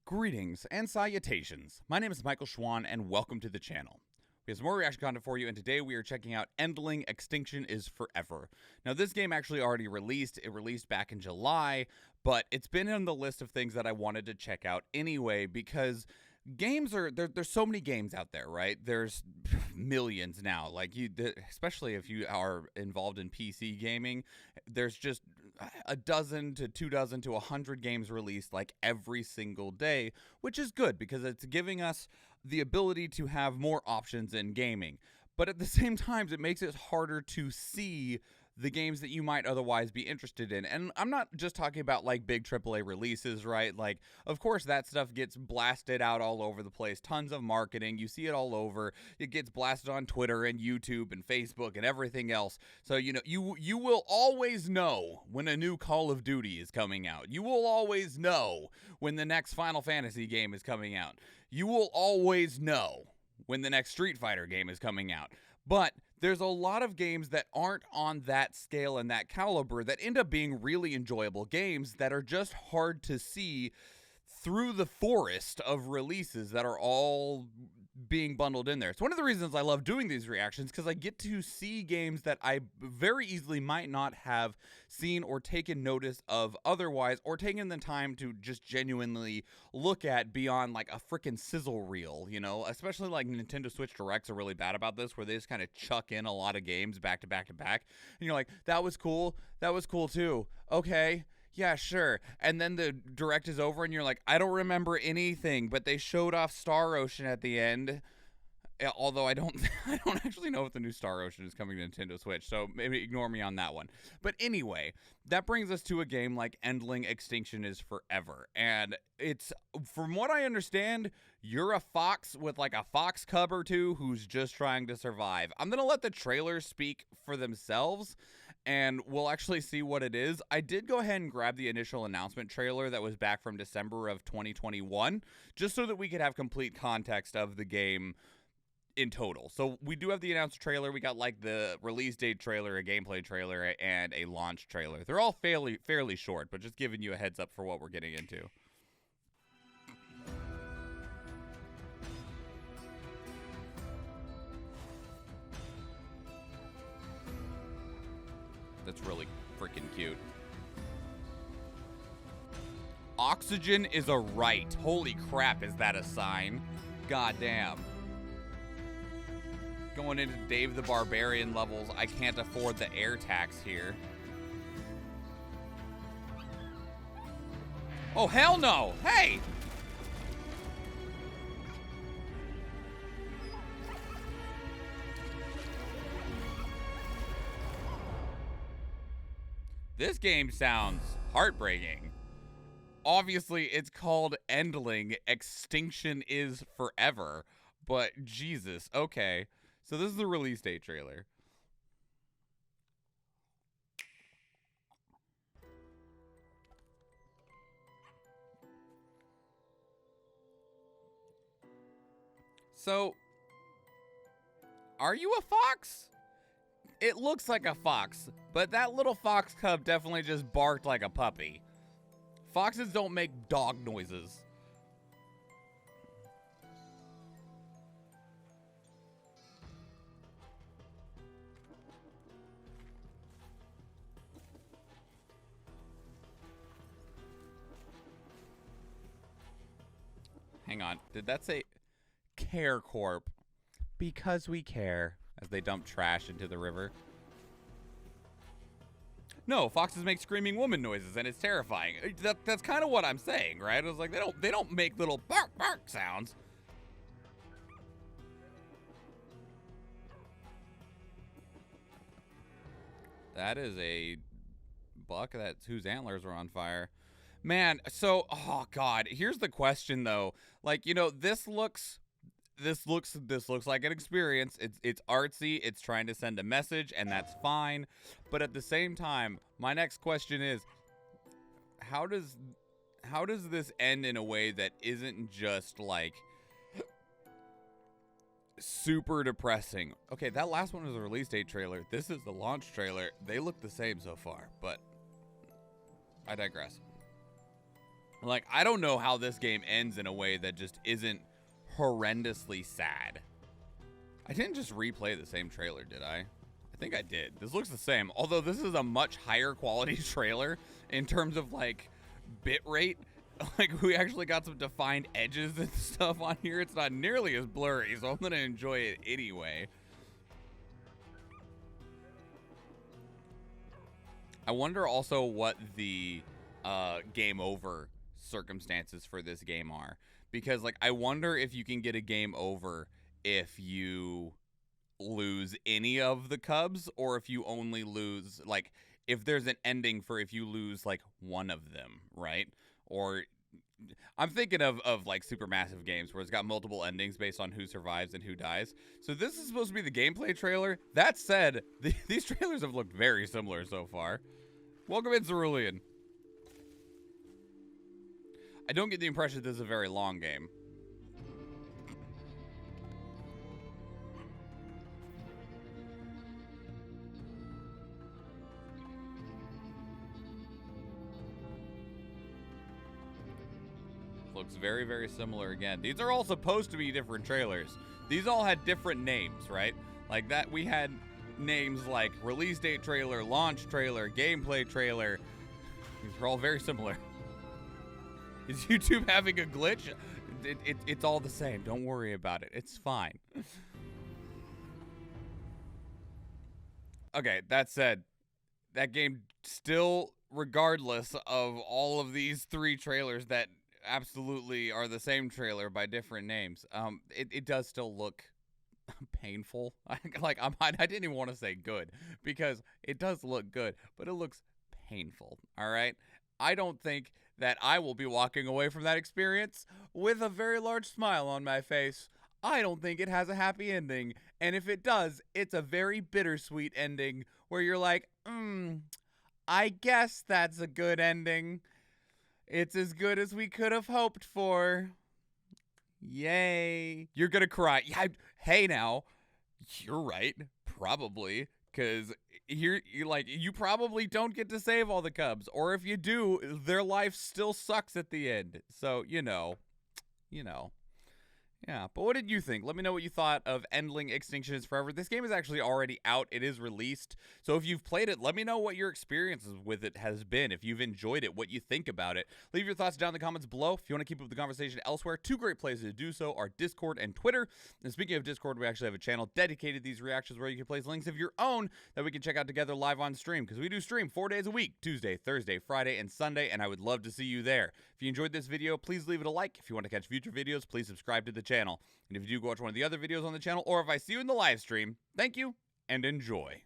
Greetings and salutations. My name is Michael Schwahn and welcome to the channel. We have some more reaction content for you, and today we are checking out Endling Extinction is Forever. Now this game actually already released. It released back in July, but it's been on the list of things that I wanted to check out anyway because games are there's so many games out there, right? There's millions now. Like especially if you are involved in PC gaming, there's just a dozen to 2 dozen to 100 games released like every single day, which is good because it's giving us the ability to have more options in gaming. But at the same time, it makes it harder to see the games that you might otherwise be interested in. And I'm not just talking about like big AAA releases, right? Like, of course, that stuff gets blasted out all over the place. Tons of marketing. You see it all over. It gets blasted on Twitter and YouTube and Facebook and everything else. So, you know, you will always know when a new Call of Duty is coming out. You will always know when the next Final Fantasy game is coming out. You will always know when the next Street Fighter game is coming out. But there's a lot of games that aren't on that scale and that caliber that end up being really enjoyable games that are just hard to see through the forest of releases that are all being bundled in there. It's one of the reasons I love doing these reactions, because I get to see games that I very easily might not have seen or taken notice of otherwise, or taken the time to just genuinely look at beyond like a freaking sizzle reel, you know? Especially like Nintendo Switch Directs are really bad about this, where they just kind of chuck in a lot of games back to back to back, and you're like, that was cool too, okay. Yeah, sure. And then the direct is over and you're like, I don't remember anything, but they showed off Star Ocean at the end. Although I don't actually know if the new Star Ocean is coming to Nintendo Switch, so maybe ignore me on that one. But anyway, that brings us to a game like Endling Extinction is Forever. And it's, from what I understand, you're a fox with like a fox cub or two who's just trying to survive. I'm going to let the trailers speak for themselves, and we'll actually see what it is. I did go ahead and grab the initial announcement trailer that was back from December of 2021, just so that we could have complete context of the game in total. So we do have the announced trailer. We got like the release date trailer, a gameplay trailer, and a launch trailer. They're all fairly short, but just giving you a heads up for what we're getting into. That's really freaking cute. Oxygen is a right. Holy crap, is that a sign? Goddamn. Going into Dave the Barbarian levels, I can't afford the air tax here. Oh, hell no! Hey! This game sounds heartbreaking. Obviously, it's called Endling Extinction is Forever, but Jesus, okay. So this is the release date trailer. So, are you a fox? It looks like a fox, but that little fox cub definitely just barked like a puppy. Foxes don't make dog noises. Hang on, did that say Care Corp? Because we care. As they dump trash into the river. No, foxes make screaming woman noises, and it's terrifying. That's kind of what I'm saying, right? I was like, they don't make little bark bark sounds. That is a buck whose antlers are on fire. Man, so oh god, here's the question though. Like, you know, this looks like an experience. It's artsy, it's trying to send a message, and that's fine. But at the same time, my next question is, how does this end in a way that isn't just like super depressing? Okay, that last one was a release date trailer. This is the launch trailer. They look the same so far, but I digress. Like, I don't know how this game ends in a way that just isn't horrendously sad. I didn't just replay the same trailer, did I? I think I did. This looks the same, although this is a much higher quality trailer in terms of, like, bit rate. Like, we actually got some defined edges and stuff on here. It's not nearly as blurry, so I'm gonna enjoy it anyway. I wonder also what the game over circumstances for this game are, because, like, I wonder if you can get a game over if you lose any of the cubs, or if you only lose, like, if there's an ending for if you lose, like, one of them, right? Or I'm thinking of like supermassive games where it's got multiple endings based on who survives and who dies. So this is supposed to be the gameplay trailer. That said, these trailers have looked very similar so far. Welcome in, Cerulean. I don't get the impression this is a very long game. Looks very, very similar again. These are all supposed to be different trailers. These all had different names, right? Like that, we had names like release date trailer, launch trailer, gameplay trailer. These are all very similar. Is YouTube having a glitch? It's all the same. Don't worry about it. It's fine. Okay, that said, that game still, regardless of all of these three trailers that absolutely are the same trailer by different names, it does still look painful. Like, I didn't even want to say good, because it does look good, but it looks painful. All right, I don't think that I will be walking away from that experience with a very large smile on my face. I don't think it has a happy ending, and if it does, it's a very bittersweet ending where you're like, I guess that's a good ending. It's as good as we could have hoped for. Yay. You're gonna cry. Yeah, hey now, you're right, probably, because you probably don't get to save all the cubs, or if you do, their life still sucks at the end. So, you know. Yeah, but what did you think? Let me know what you thought of Endling Extinction is Forever. This game is actually already out. It is released. So if you've played it, let me know what your experiences with it has been. If you've enjoyed it, what you think about it. Leave your thoughts down in the comments below. If you want to keep up the conversation elsewhere, two great places to do so are Discord and Twitter. And speaking of Discord, we actually have a channel dedicated to these reactions where you can place links of your own that we can check out together live on stream, because we do stream 4 days a week, Tuesday, Thursday, Friday, and Sunday, and I would love to see you there. If you enjoyed this video, please leave it a like. If you want to catch future videos, please subscribe to the channel. And if you do go watch one of the other videos on the channel, or if I see you in the live stream, thank you and enjoy.